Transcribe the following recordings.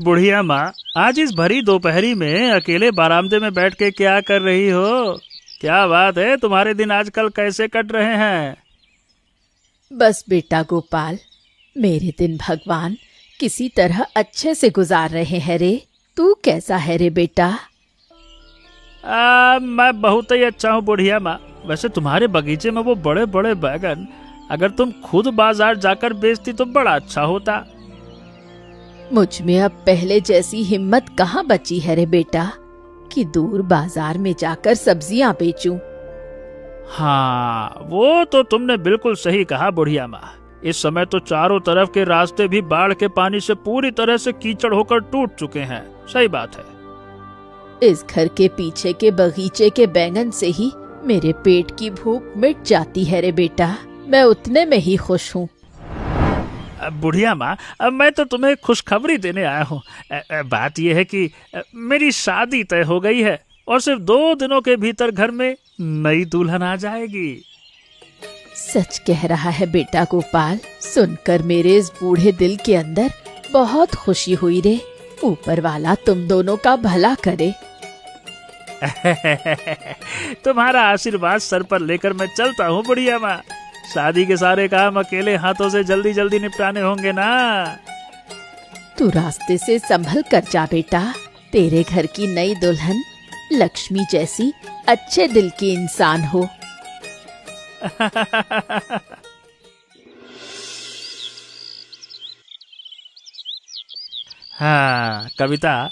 बुढ़िया माँ, आज इस भरी दोपहरी में अकेले बरामदे में बैठ के क्या कर रही हो? क्या बात है, तुम्हारे दिन आजकल कैसे कट रहे हैं? बस बेटा गोपाल, मेरे दिन भगवान किसी तरह अच्छे से गुजार रहे हैं रे। तू कैसा है रे बेटा? मैं बहुत ही अच्छा हूँ बुढ़िया माँ। वैसे तुम्हारे बगीचे में वो बड़े बड़े बैगन अगर तुम खुद बाजार जाकर बेचती तो बड़ा अच्छा होता। मुझ में अब पहले जैसी हिम्मत कहाँ बची है रे बेटा कि दूर बाजार में जाकर सब्जियां बेचूं। हाँ, वो तो तुमने बिल्कुल सही कहा बुढ़िया माँ। इस समय तो चारों तरफ के रास्ते भी बाढ़ के पानी से पूरी तरह से कीचड़ होकर टूट चुके हैं। सही बात है। इस घर के पीछे के बगीचे के बैंगन से ही मेरे पेट की भूख मिट जाती है रे बेटा। मैं उतने में ही खुश हूँ। बुढ़िया माँ, अब मैं तो तुम्हें खुशखबरी देने आया हूँ। बात यह है कि मेरी शादी तय हो गई है और सिर्फ 2 दिनों के भीतर घर में नई दुल्हन आ जाएगी। सच कह रहा है बेटा गोपाल। सुनकर मेरे इस बूढ़े दिल के अंदर बहुत खुशी हुई रे। ऊपर वाला तुम दोनों का भला करे। तुम्हारा आशीर्वाद सर पर लेकर मैं चलता हूँ बुढ़िया माँ। शादी के सारे काम अकेले हाथों से जल्दी जल्दी निपटाने होंगे ना। तू रास्ते से संभल कर जा बेटा। तेरे घर की नई दुल्हन लक्ष्मी जैसी अच्छे दिल की इंसान हो। हाँ कविता,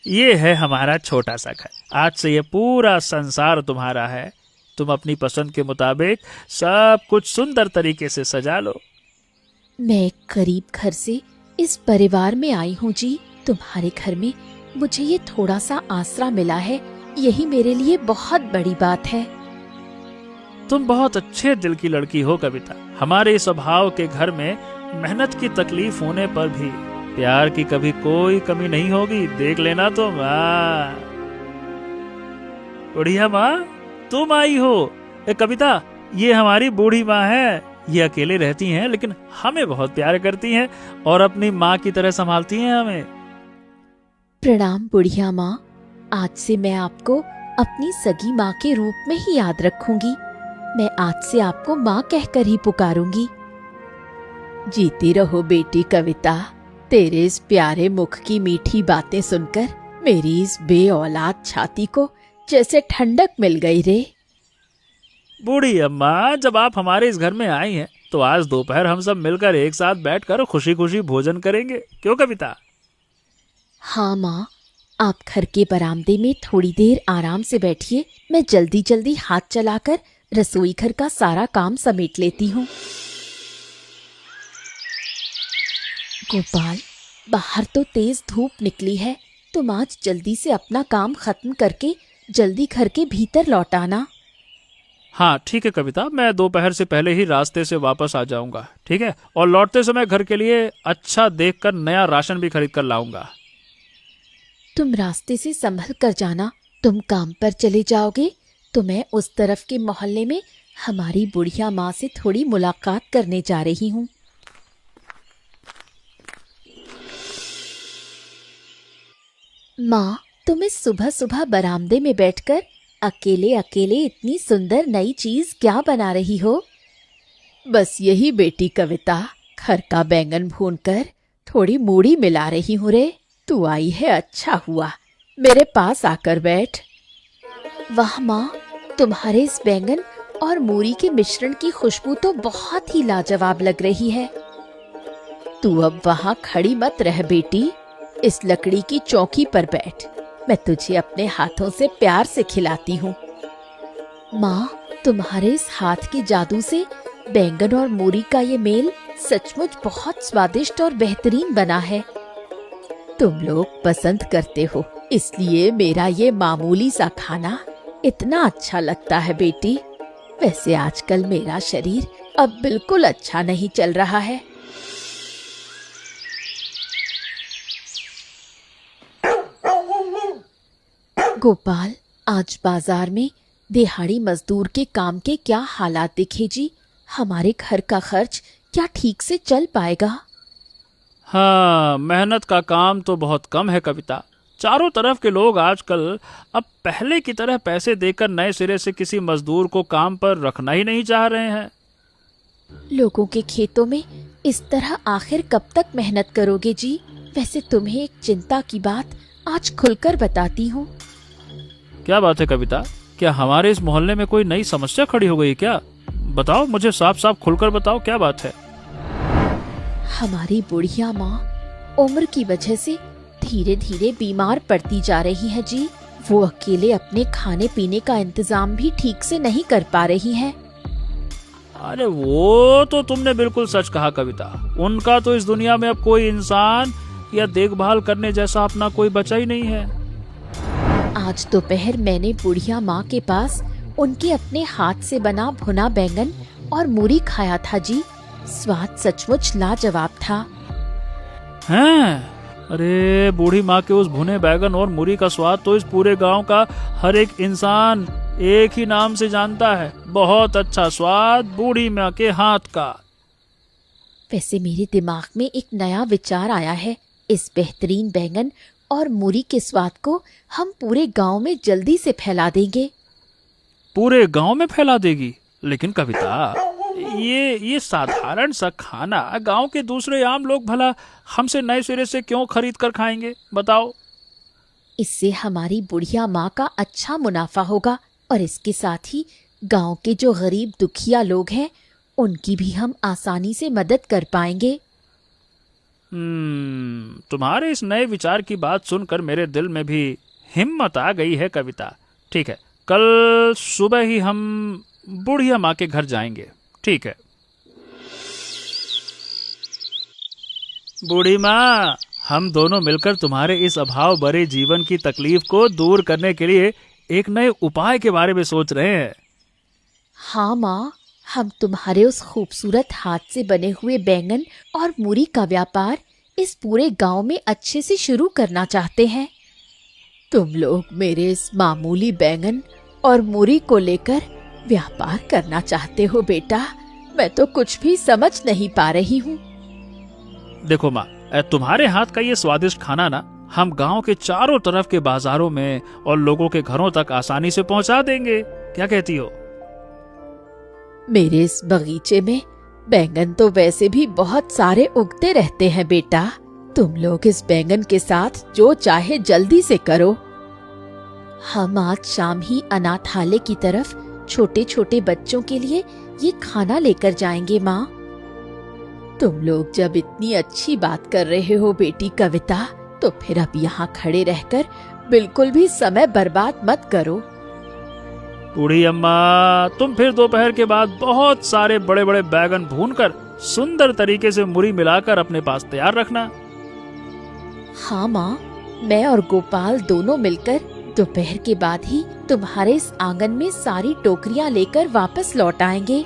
ये है हमारा छोटा सा घर। आज से ये पूरा संसार तुम्हारा है। तुम अपनी पसंद के मुताबिक सब कुछ सुंदर तरीके से सजा लो। मैं एक गरीब घर से इस परिवार में आई हूँ जी। तुम्हारे घर में मुझे ये थोड़ा सा आसरा मिला है, यही मेरे लिए बहुत बड़ी बात है। तुम बहुत अच्छे दिल की लड़की हो कविता। हमारे स्वभाव के घर में मेहनत की तकलीफ होने पर भी प्यार की कभी कोई कमी नहीं होगी। देख लेना तुम। बुढ़िया माँ, तुम आई हो। कविता, ये हमारी बूढ़ी माँ है। ये अकेले रहती हैं लेकिन हमें बहुत प्यार करती हैं और अपनी माँ की तरह संभालती हैं हमें। प्रणाम बुढ़िया माँ। आज से मैं आपको अपनी सगी माँ के रूप में ही याद रखूंगी। मैं आज से आपको माँ कहकर ही पुकारूंगी। जीती रहो बेटी कविता। तेरे इस प्यारे मुख की मीठी बातें सुनकर मेरी इस बेऔलाद छाती को जैसे ठंडक मिल गई रे। बूढ़ी अम्मा, जब आप हमारे इस घर में आई हैं तो आज दोपहर हम सब मिलकर एक साथ बैठकर खुशी खुशी भोजन करेंगे। क्यों कविता? हाँ माँ, आप घर के बरामदे में थोड़ी देर आराम से बैठिए। मैं जल्दी जल्दी हाथ चलाकर रसोई घर का सारा काम समेट लेती हूँ। गोपाल, बाहर तो तेज धूप निकली है। तुम आज जल्दी से अपना काम खत्म करके जल्दी घर के भीतर लौट आना। हाँ ठीक है कविता, मैं दोपहर से पहले ही रास्ते से वापस आ जाऊंगा। ठीक है, और लौटते समय घर के लिए अच्छा देखकर नया राशन भी खरीद कर लाऊंगा। तुम रास्ते से संभल कर जाना। तुम काम पर चले जाओगे तो मैं उस तरफ के मोहल्ले में हमारी बुढ़िया माँ से थोड़ी मुलाकात करने जा रही हूँ। माँ, तुम इस सुबह सुबह बरामदे में बैठकर अकेले अकेले इतनी सुंदर नई चीज क्या बना रही हो? बस यही बेटी कविता, घर का बैंगन भूनकर थोड़ी मूढ़ी मिला रही हूँ रे। तू आई है, अच्छा हुआ। मेरे पास आकर बैठ। वाह माँ, तुम्हारे इस बैंगन और मूरी के मिश्रण की खुशबू तो बहुत ही लाजवाब लग रही है। तू अब वहाँ खड़ी मत रह बेटी, इस लकड़ी की चौकी पर बैठ। मैं तुझे अपने हाथों से प्यार से खिलाती हूँ। माँ, तुम्हारे इस हाथ के जादू से बैंगन और मूरी का ये मेल सचमुच बहुत स्वादिष्ट और बेहतरीन बना है। तुम लोग पसंद करते हो, इसलिए मेरा ये मामूली सा खाना इतना अच्छा लगता है बेटी। वैसे आजकल मेरा शरीर अब बिल्कुल अच्छा नहीं चल रहा है। गोपाल, आज बाजार में दिहाड़ी मजदूर के काम के क्या हालात दिखे जी। हमारे घर का खर्च क्या ठीक से चल पाएगा? हाँ, मेहनत का काम तो बहुत कम है कविता। चारों तरफ के लोग आजकल अब पहले की तरह पैसे देकर नए सिरे से किसी मजदूर को काम पर रखना ही नहीं चाह रहे हैं। लोगों के खेतों में इस तरह आखिर कब तक मेहनत करोगे जी? वैसे तुम्हें एक चिंता की बात आज खुलकर बताती हूँ। क्या बात है कविता? क्या हमारे इस मोहल्ले में कोई नई समस्या खड़ी हो गई क्या? बताओ, मुझे साफ साफ खुलकर बताओ, क्या बात है? हमारी बुढ़िया माँ उम्र की वजह से धीरे धीरे बीमार पड़ती जा रही है जी। वो अकेले अपने खाने पीने का इंतजाम भी ठीक से नहीं कर पा रही है। अरे वो तो तुमने बिल्कुल सच कहा कविता। उनका तो इस दुनिया में अब कोई इंसान या देखभाल करने जैसा अपना कोई बचा ही नहीं है। आज दोपहर मैंने बुढ़िया माँ के पास उनके अपने हाथ से बना भुना बैंगन और मूरी खाया था जी। स्वाद सचमुच लाजवाब था। हैं? अरे बूढ़ी माँ के उस भुने बैगन और मूरी का स्वाद तो इस पूरे गांव का हर एक इंसान एक ही नाम से जानता है। बहुत अच्छा स्वाद बूढ़ी माँ के हाथ का। वैसे मेरे दिमाग में एक नया विचार आया है। इस बेहतरीन बैंगन और मूरी के स्वाद को हम पूरे गांव में जल्दी से फैला देंगे। पूरे गांव में फैला देगी? लेकिन कविता, ये साधारण सा खाना गांव के दूसरे आम लोग भला हमसे नए सिरे से क्यों खरीद कर खाएंगे, बताओ? इससे हमारी बुढ़िया माँ का अच्छा मुनाफा होगा और इसके साथ ही गांव के जो गरीब दुखिया लोग हैं उनकी भी हम आसानी से मदद कर पाएंगे। तुम्हारे इस नए विचार की बात सुनकर मेरे दिल में भी हिम्मत आ गई है कविता। ठीक है, कल सुबह ही हम बुढ़िया माँ के घर जाएंगे। ठीक है। बूढ़ी माँ, हम दोनों मिलकर तुम्हारे इस अभाव भरे जीवन की तकलीफ को दूर करने के लिए एक नए उपाय के बारे में सोच रहे हैं। हाँ माँ, हम तुम्हारे उस खूबसूरत हाथ से बने हुए बैंगन और मूरी का व्यापार इस पूरे गांव में अच्छे से शुरू करना चाहते हैं। तुम लोग मेरे इस मामूली बैंगन और मूरी को लेकर व्यापार करना चाहते हो बेटा? मैं तो कुछ भी समझ नहीं पा रही हूँ। देखो माँ, तुम्हारे हाथ का ये स्वादिष्ट खाना ना हम गांव के चारों तरफ के बाजारों में और लोगों के घरों तक आसानी से पहुंचा देंगे। क्या कहती हो? मेरे इस बगीचे में बैंगन तो वैसे भी बहुत सारे उगते रहते हैं बेटा। तुम लोग इस बैंगन के साथ जो चाहे जल्दी से करो। हम आज शाम ही अनाथालय की तरफ छोटे छोटे बच्चों के लिए ये खाना लेकर जाएंगे माँ। तुम लोग जब इतनी अच्छी बात कर रहे हो बेटी कविता, तो फिर अब यहाँ खड़े रहकर बिल्कुल भी समय बर्बाद मत करो। बूढ़ी अम्मा, तुम फिर दोपहर के बाद बहुत सारे बड़े बड़े बैगन भूनकर सुंदर तरीके से मूरी मिलाकर अपने पास तैयार रखना। हाँ माँ, मैं और गोपाल दोनों मिलकर दोपहर के बाद ही तुम्हारे इस आंगन में सारी टोकरियाँ लेकर वापस लौट आएंगे।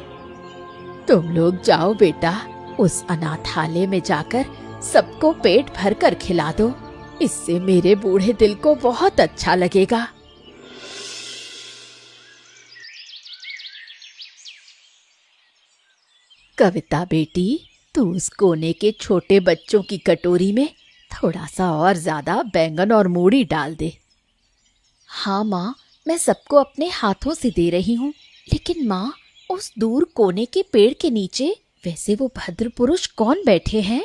तुम लोग जाओ बेटा, उस अनाथालय में जाकर सबको पेट भर कर खिला दो। इससे मेरे बूढ़े दिल को बहुत अच्छा लगेगा। कविता बेटी, तू उस कोने के छोटे बच्चों की कटोरी में थोड़ा सा और ज्यादा बैंगन और मूरी डाल दे। हाँ माँ, मैं सबको अपने हाथों से दे रही हूँ। लेकिन माँ, उस दूर कोने के पेड़ के नीचे वैसे वो भद्र पुरुष कौन बैठे हैं?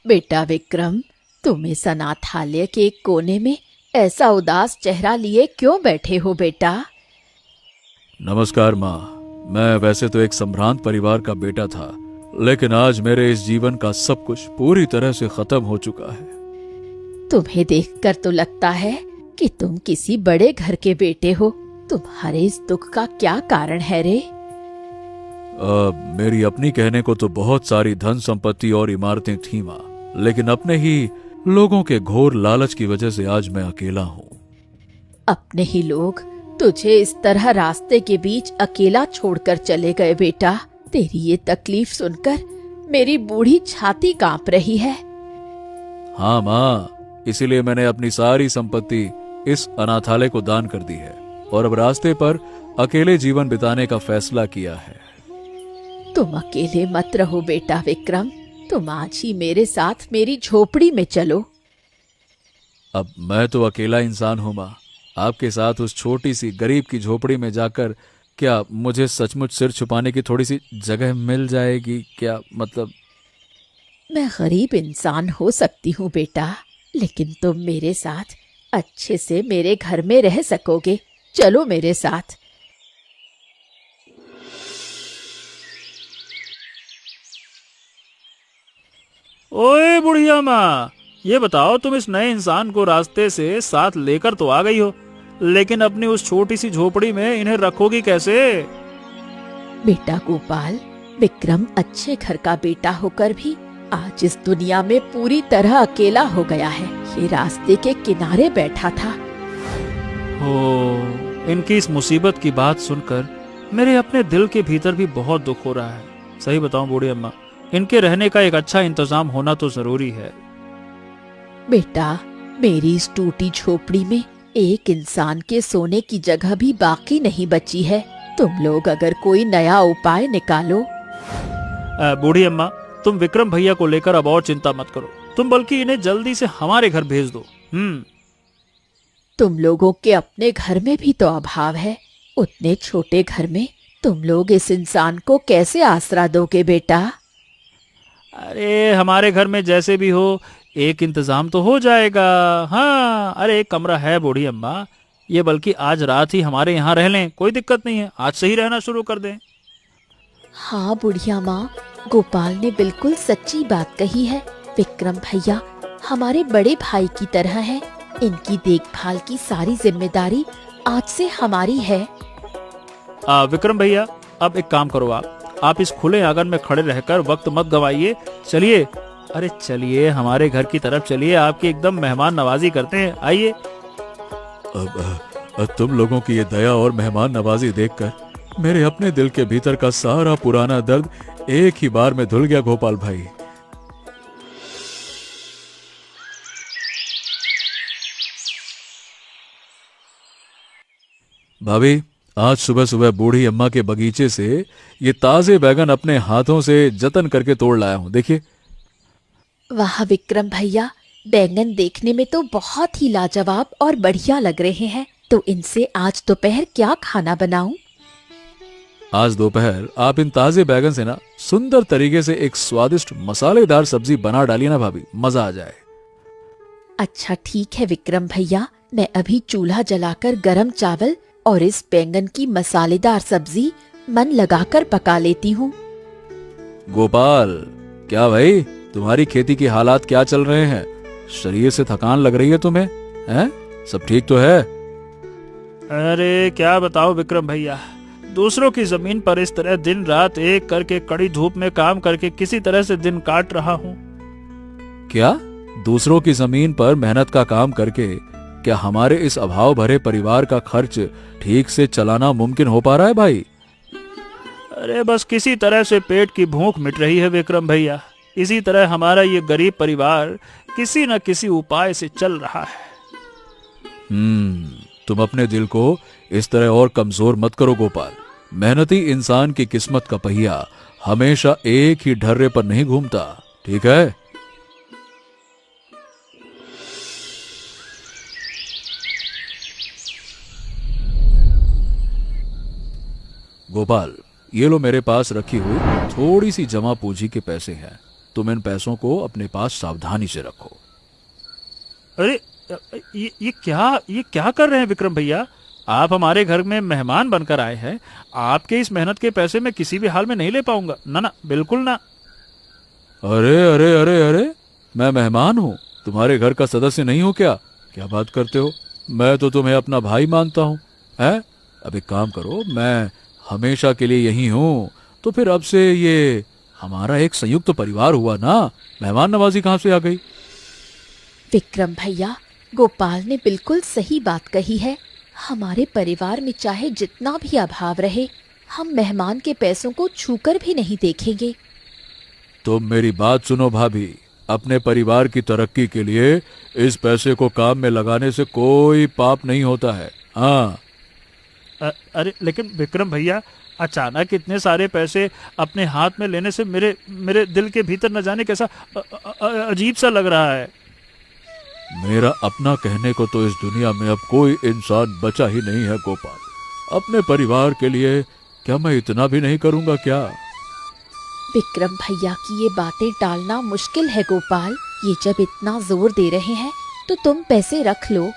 बेटा विक्रम, तुम इस अनाथालय के एक कोने में ऐसा उदास चेहरा लिए क्यों बैठे हो बेटा? नमस्कार माँ। मैं वैसे तो एक संभ्रांत परिवार का बेटा था, लेकिन आज मेरे इस जीवन का सब कुछ पूरी तरह से खत्म हो चुका है। तुम्हें देखकर तो लगता है कि तुम किसी बड़े घर के बेटे हो। तुम्हारे इस दुख का क्या कारण है रे? मेरी अपनी कहने को तो बहुत सारी धन संपत्ति और इमारतें थी माँ, लेकिन अपने ही लोगों के घोर लालच की वजह से आज मैं अकेला हूँ। अपने ही लोग तुझे इस तरह रास्ते के बीच अकेला छोड़कर चले गए बेटा। तेरी ये तकलीफ सुनकर मेरी बूढ़ी छाती कांप रही है। हाँ माँ, इसीलिए मैंने अपनी सारी संपत्ति इस अनाथालय को दान कर दी है और अब रास्ते पर अकेले जीवन बिताने का फैसला किया है। तुम अकेले मत रहो बेटा विक्रम, तुम आज ही मेरे साथ मेरी झोपड़ी में चलो। अब मैं तो अकेला इंसान हूं माँ, आपके साथ उस छोटी सी गरीब की झोपड़ी में जाकर क्या मुझे सचमुच सिर छुपाने की थोड़ी सी जगह मिल जाएगी क्या? मतलब मैं गरीब इंसान हो सकती हूँ बेटा, लेकिन तुम मेरे साथ अच्छे से मेरे घर में रह सकोगे। चलो मेरे साथ। ओए बुढ़िया माँ, ये बताओ तुम इस नए इंसान को रास्ते से साथ लेकर तो आ गई हो, लेकिन अपनी उस छोटी सी झोपड़ी में इन्हें रखोगी कैसे? बेटा गोपाल, विक्रम अच्छे घर का बेटा होकर भी आज इस दुनिया में पूरी तरह अकेला हो गया है। ये रास्ते के किनारे बैठा था। हो, इनकी इस मुसीबत की बात सुनकर मेरे अपने दिल के भीतर भी बहुत दुख हो रहा है। सही बताऊं बूढ़ी अम्मा, इनके रहने का एक अच्छा इंतजाम होना तो जरूरी है। बेटा, मेरी इस टूटी झोपड़ी में एक इंसान के सोने की जगह भी बाकी नहीं बची है। तुम लोग अगर कोई नया उपाय निकालो। बूढ़ी अम्मा, तुम विक्रम भैया को लेकर अब और चिंता मत करो, तुम बल्कि इन्हें जल्दी से हमारे घर भेज दो। तुम लोगों के अपने घर में भी तो अभाव है, उतने छोटे घर में तुम लोग इस इंसान को कैसे आसरा दोगे बेटा? अरे हमारे घर में जैसे भी हो एक इंतजाम तो हो जाएगा। हाँ, अरे एक कमरा है बूढ़ी अम्मा, ये बल्कि आज रात ही हमारे यहाँ रह लें, कोई दिक्कत नहीं है, आज से ही रहना शुरू कर दें। हाँ बुढ़िया माँ, गोपाल ने बिल्कुल सच्ची बात कही है। विक्रम भैया हमारे बड़े भाई की तरह है, इनकी देखभाल की सारी जिम्मेदारी आज से हमारी है। विक्रम भैया, अब एक काम करो, आप इस खुले आंगन में खड़े रहकर वक्त मत गवाइए, चलिए, अरे चलिए हमारे घर की तरफ चलिए, आपकी एकदम मेहमान नवाजी करते हैं, आइए। अब तुम लोगों की ये दया और मेहमान नवाजी देखकर मेरे अपने दिल के भीतर का सारा पुराना दर्द एक ही बार में धुल गया गोपाल भाई। भाभी, आज सुबह सुबह बूढ़ी अम्मा के बगीचे से ये ताजे बैगन अपने हाथों से जतन करके तोड़ लाया हूं, देखिए। वाह विक्रम भैया, बैंगन देखने में तो बहुत ही लाजवाब और बढ़िया लग रहे हैं। तो इनसे आज दोपहर क्या खाना बनाऊं? आज दोपहर आप इन ताजे बैगन से ना सुंदर तरीके से एक स्वादिष्ट मसालेदार सब्जी बना डालिए ना भाभी, मजा आ जाए। अच्छा ठीक है विक्रम भैया, मैं अभी चूल्हा जलाकर गरम चावल और इस बैंगन की मसालेदार सब्जी मन लगाकर पका लेती हूँ। गोपाल, क्या भाई तुम्हारी खेती की हालात क्या चल रहे हैं? शरीर से थकान लग रही है तुम्हें, हैं? सब ठीक तो है? अरे क्या बताओ विक्रम भैया, दूसरों की जमीन पर इस तरह दिन रात एक करके कड़ी धूप में काम करके किसी तरह से दिन काट रहा हूँ। क्या दूसरों की जमीन पर मेहनत का काम करके क्या हमारे इस अभाव भरे परिवार का खर्च ठीक से चलाना मुमकिन हो पा रहा है भाई? अरे बस किसी तरह से पेट की भूख मिट रही है विक्रम भैया, इसी तरह हमारा ये गरीब परिवार किसी न किसी उपाय से चल रहा है। तुम अपने दिल को इस तरह और कमजोर मत करो गोपाल। मेहनती इंसान की किस्मत का पहिया हमेशा एक ही ढर्रे पर नहीं घूमता, ठीक है? गोपाल, ये लो मेरे पास रखी हुई थोड़ी सी जमा पूंजी के पैसे हैं, तुम इन पैसों को अपने पास सावधानी से रखो। अरे ये क्या कर रहे हैं विक्रम भैया? आप हमारे घर में मेहमान बनकर आए हैं, आपके इस मेहनत के पैसे मैं किसी भी हाल में नहीं ले पाऊंगा, ना ना, बिल्कुल ना। अरे अरे अरे अरे, मैं मेहमान हूँ, तुम्हारे घर का सदस्य नहीं हूँ क्या? क्या बात करते हो? मैं तो तुम्हें अपना भाई मानता हूँ। है, अब एक काम करो, मैं हमेशा के लिए यही हूँ, तो फिर अब से ये हमारा एक संयुक्त परिवार हुआ ना, मेहमान नवाजी कहाँ से आ गई? विक्रम भैया, गोपाल ने बिल्कुल सही बात कही है। हमारे परिवार में चाहे जितना भी अभाव रहे, हम मेहमान के पैसों को छूकर भी नहीं देखेंगे। तुम मेरी बात सुनो भाभी, अपने परिवार की तरक्की के लिए इस पैसे को काम में लगाने से कोई पाप नहीं होता है। हाँ। अरे लेकिन विक्रम भैया, अचानक इतने सारे पैसे अपने हाथ में लेने से मेरे मेरे दिल के भीतर न जाने कैसा अजीब सा लग रहा है। मेरा अपना कहने को तो इस दुनिया में अब कोई इंसान बचा ही नहीं है गोपाल। अपने परिवार के लिए क्या मैं इतना भी नहीं करूंगा क्या? विक्रम भैया की ये बातें टालना मुश्किल है गोपाल। ये जब इतना जोर दे रहे हैं तो तुम पैसे रख लो।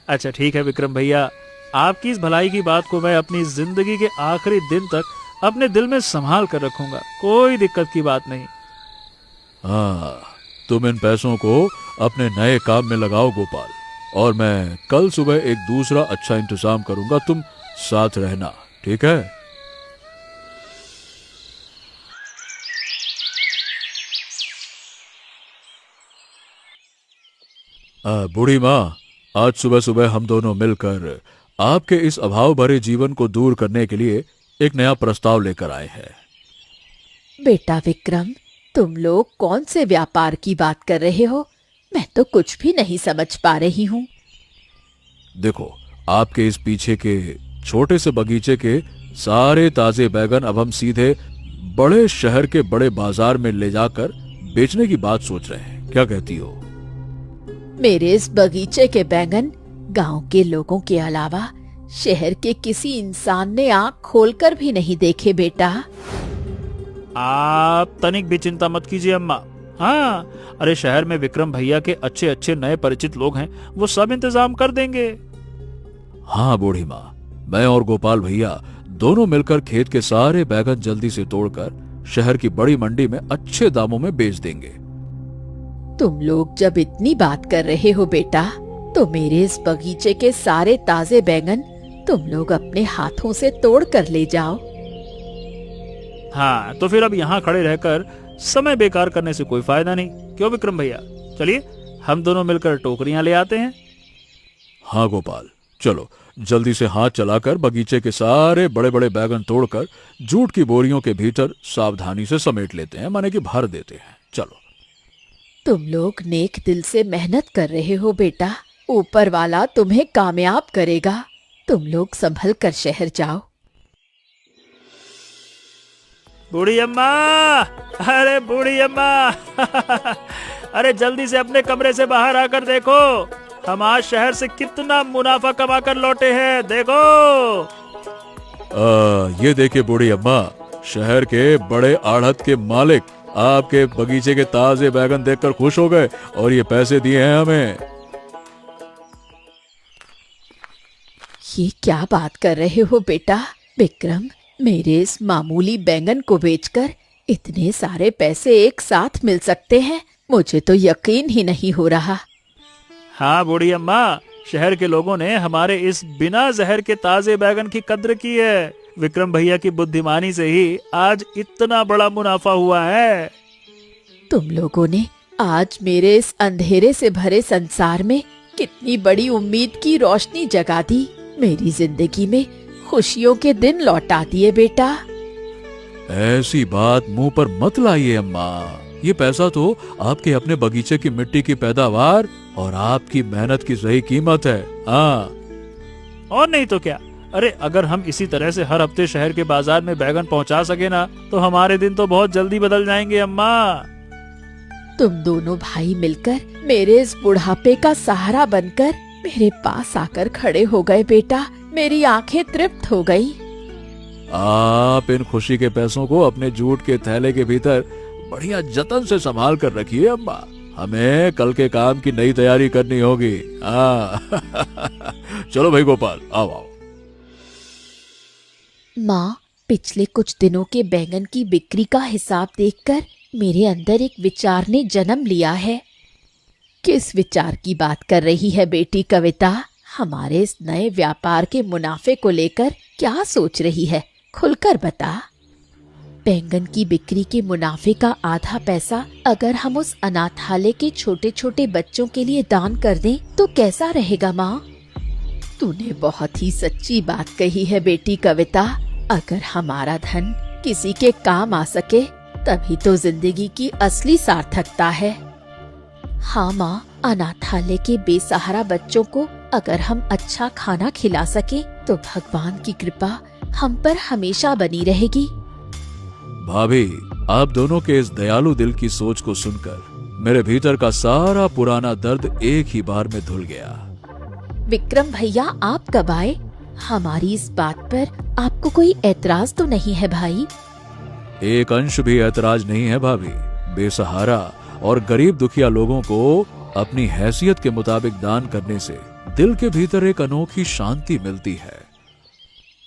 अच्छा ठीक है विक्रम भैया, आपकी इस भलाई की बात को मैं अपनी जिंदगी के आखिरी दिन तक अपने दिल में संभाल कर रखूंगा, कोई दिक्कत की बात नहीं। हाँ, तुम इन पैसों को अपने नए काम में लगाओ गोपाल, और मैं कल सुबह एक दूसरा अच्छा इंतजाम करूंगा, तुम साथ रहना, ठीक है? बूढ़ी माँ, आज सुबह सुबह हम दोनों मिलकर आपके इस अभाव भरे जीवन को दूर करने के लिए एक नया प्रस्ताव लेकर आए हैं। बेटा विक्रम, तुम लोग कौन से व्यापार की बात कर रहे हो? मैं तो कुछ भी नहीं समझ पा रही हूँ। देखो, आपके इस पीछे के छोटे से बगीचे के सारे ताजे बैगन अब हम सीधे बड़े शहर के बड़े बाजार में ले जाकर बेचने की बात सोच रहे हैं, क्या कहती हो? मेरे इस बगीचे के बैंगन गांव के लोगों के अलावा शहर के किसी इंसान ने आंख खोलकर भी नहीं देखे बेटा। आप तनिक भी चिंता मत कीजिए अम्मा। हाँ, अरे शहर में विक्रम भैया के अच्छे अच्छे नए परिचित लोग हैं, वो सब इंतजाम कर देंगे। हाँ बूढ़ी माँ, मैं और गोपाल भैया दोनों मिलकर खेत के सारे बैगन जल्दी से तोड़कर शहर की बड़ी मंडी में अच्छे दामों में बेच देंगे। तुम लोग जब इतनी बात कर रहे हो बेटा, तो मेरे इस बगीचे के सारे ताजे बैंगन तुम लोग अपने हाथों से तोड़ कर ले जाओ। हाँ, तो फिर अब यहाँ खड़े रहकर समय बेकार करने से कोई फायदा नहीं, क्यों विक्रम भैया? चलिए हम दोनों मिलकर टोकरियां ले आते हैं। हाँ गोपाल, चलो जल्दी से हाथ चलाकर बगीचे के सारे बड़े बड़े बैगन तोड़कर जूट की बोरियों के भीतर सावधानी से समेट लेते हैं, माने कि भर देते हैं। चलो। तुम लोग नेक दिल से मेहनत कर रहे हो बेटा, ऊपर वाला तुम्हें कामयाब करेगा। तुम लोग संभल कर शहर जाओ। बूढ़ी अम्मा, अरे बूढ़ी अम्मा अरे जल्दी से अपने कमरे से बाहर आकर देखो, हम आज शहर से कितना मुनाफा कमा कर लौटे हैं, देखो। ये देखिए बूढ़ी अम्मा, शहर के बड़े आढ़त के मालिक आपके बगीचे के ताजे बैगन देखकर खुश हो गए और ये पैसे दिए हैं हमें। ये क्या बात कर रहे हो बेटा? विक्रम, मेरे इस मामूली बैंगन को बेचकर इतने सारे पैसे एक साथ मिल सकते हैं? मुझे तो यकीन ही नहीं हो रहा। हाँ बूढ़ी अम्मा, शहर के लोगों ने हमारे इस बिना जहर के ताजे बैगन की कद्र की है। विक्रम भैया की बुद्धिमानी से ही आज इतना बड़ा मुनाफा हुआ है। तुम लोगों ने आज मेरे इस अंधेरे से भरे संसार में कितनी बड़ी उम्मीद की रोशनी जगा दी। मेरी जिंदगी में खुशियों के दिन लौटा दिए बेटा। ऐसी बात मुंह पर मत लाइए अम्मा, ये पैसा तो आपके अपने बगीचे की मिट्टी की पैदावार और आपकी मेहनत की सही कीमत है। हाँ, और नहीं तो क्या। अरे अगर हम इसी तरह से हर हफ्ते शहर के बाजार में बैगन पहुंचा सके ना, तो हमारे दिन तो बहुत जल्दी बदल जाएंगे अम्मा। तुम दोनों भाई मिलकर मेरे इस बुढ़ापे का सहारा बनकर मेरे पास आकर खड़े हो गए बेटा। मेरी आंखें तृप्त हो गई। आप इन खुशी के पैसों को अपने जूट के थैले के भीतर बढ़िया जतन से संभाल कर रखिए अम्मा, हमें कल के काम की नई तैयारी करनी होगी। चलो भाई गोपाल, आओ आओ। माँ, पिछले कुछ दिनों के बैंगन की बिक्री का हिसाब देखकर मेरे अंदर एक विचार ने जन्म लिया है। किस विचार की बात कर रही है बेटी कविता? हमारे इस नए व्यापार के मुनाफे को लेकर क्या सोच रही है? खुलकर बता। बैंगन की बिक्री के मुनाफे का आधा पैसा अगर हम उस अनाथालय के छोटे छोटे बच्चों के लिए दान कर दें तो कैसा रहेगा माँ? तूने बहुत ही सच्ची बात कही है बेटी कविता। अगर हमारा धन किसी के काम आ सके तभी तो जिंदगी की असली सार्थकता है। हाँ माँ, अनाथालय के बेसहारा बच्चों को अगर हम अच्छा खाना खिला सके तो भगवान की कृपा हम पर हमेशा बनी रहेगी। भाभी, आप दोनों के इस दयालु दिल की सोच को सुनकर मेरे भीतर का सारा पुराना दर्द एक ही बार में धुल गया। विक्रम भैया, आप कब आए? हमारी इस बात पर आपको कोई एतराज तो नहीं है भाई? एक अंश भी ऐतराज नहीं है भाभी। बेसहारा और गरीब दुखिया लोगों को अपनी हैसियत के मुताबिक दान करने से दिल के भीतर एक अनोखी शांति मिलती है।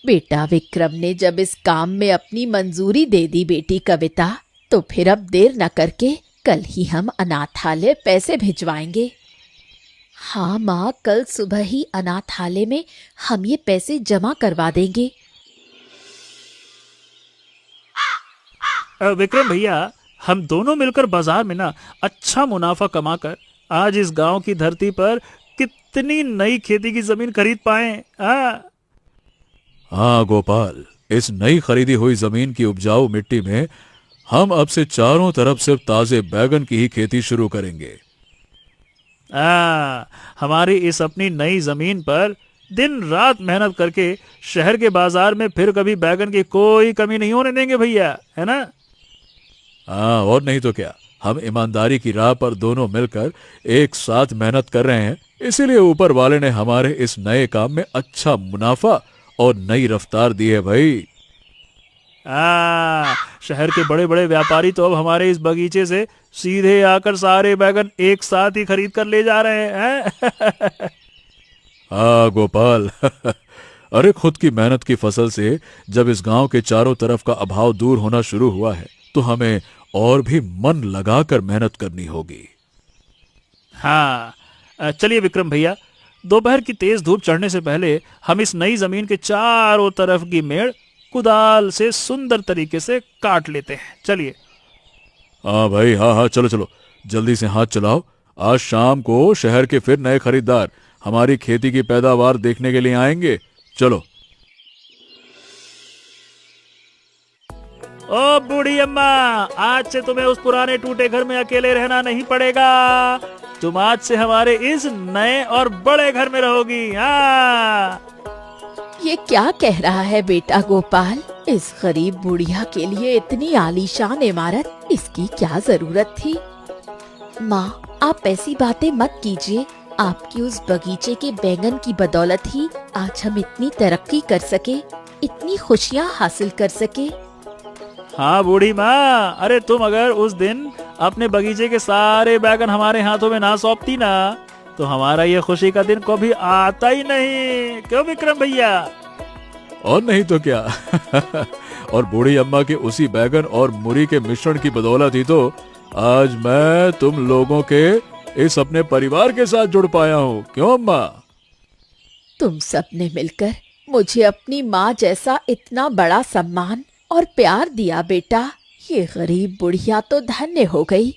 बेटा विक्रम ने जब इस काम में अपनी मंजूरी दे दी बेटी कविता, तो फिर अब देर न करके कल ही हम अनाथालय पैसे भिजवाएंगे। हाँ माँ, कल सुबह ही अनाथालय में हम ये पैसे जमा करवा देंगे। विक्रम भैया, हम दोनों मिलकर बाजार में ना अच्छा मुनाफा कमाकर आज इस गांव की धरती पर कितनी नई खेती की जमीन खरीद पाए। हाँ गोपाल, इस नई खरीदी हुई जमीन की उपजाऊ मिट्टी में हम अब से चारों तरफ सिर्फ ताजे बैगन की ही खेती शुरू करेंगे। हमारी इस अपनी नई जमीन पर दिन रात मेहनत करके शहर के बाजार में फिर कभी बैगन की कोई कमी नहीं होने देंगे भैया, है ना? हाँ, और नहीं तो क्या। हम ईमानदारी की राह पर दोनों मिलकर एक साथ मेहनत कर रहे हैं, इसीलिए ऊपर वाले ने हमारे इस नए काम में अच्छा मुनाफा और नई रफ्तार दी है भाई। शहर के बड़े बड़े व्यापारी तो अब हमारे इस बगीचे से सीधे आकर सारे बैगन एक साथ ही खरीद कर ले जा रहे हैं। हाँ गोपाल। अरे, खुद की मेहनत की फसल से जब इस गांव के चारों तरफ का अभाव दूर होना शुरू हुआ है, तो हमें और भी मन लगाकर मेहनत करनी होगी। हाँ, चलिए विक्रम भैया, दोपहर की तेज धूप चढ़ने से पहले हम इस नई जमीन के चारों तरफ की मेड़ कुदाल से सुंदर तरीके से काट लेते हैं। चलिए। हाँ भाई, हाँ हाँ, चलो चलो, जल्दी से हाथ चलाओ। आज शाम को शहर के फिर नए खरीदार हमारी खेती की पैदावार देखने के लिए आएंगे। चलो। ओ बूढ़ी अम्मा, आज से तुम्हें उस पुराने टूटे घर में अकेले रहना नहीं पड़ेगा। तुम आज से हमारे इस नए और बड़े घर में रहोगी। हाँ। ये क्या कह रहा है बेटा गोपाल? इस गरीब बुढ़िया के लिए इतनी आलीशान इमारत, इसकी क्या जरूरत थी? माँ, आप ऐसी बातें मत कीजिए। आपकी उस बगीचे के बैंगन की बदौलत ही आज हम इतनी तरक्की कर सके, इतनी खुशियाँ हासिल कर सके। हाँ बूढ़ी माँ, अरे तुम अगर उस दिन अपने बगीचे के सारे बैगन हमारे हाथों में ना सौंपती ना, तो हमारा ये खुशी का दिन कभी आता ही नहीं। क्यों विक्रम भैया? और नहीं तो क्या। और बूढ़ी अम्मा के उसी बैगन और मुरी के मिश्रण की बदौलत ही तो आज मैं तुम लोगों के इस अपने परिवार के साथ जुड़ पाया हूँ। क्यों अम्मा? तुम सबने मिलकर मुझे अपनी माँ जैसा इतना बड़ा सम्मान और प्यार दिया बेटा। ये गरीब बुढ़िया तो धन्य हो गई।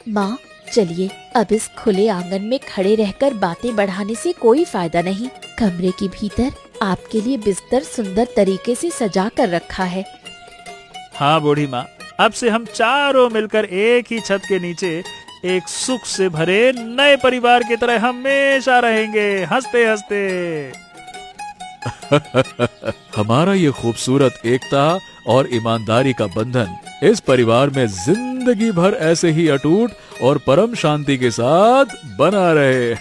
माँ, चलिए, अब इस खुले आंगन में खड़े रहकर बातें बढ़ाने से कोई फायदा नहीं। कमरे के भीतर आपके लिए बिस्तर सुंदर तरीके से सजा कर रखा है। हाँ बूढ़ी माँ, अब से हम चारों मिलकर एक ही छत के नीचे एक सुख से भरे नए परिवार की तरह हमेशा रहेंगे, हंसते हंसते। हमारा ये खूबसूरत एकता और ईमानदारी का बंधन इस परिवार में जिंदगी भर ऐसे ही अटूट और परम शांति के साथ बना रहे।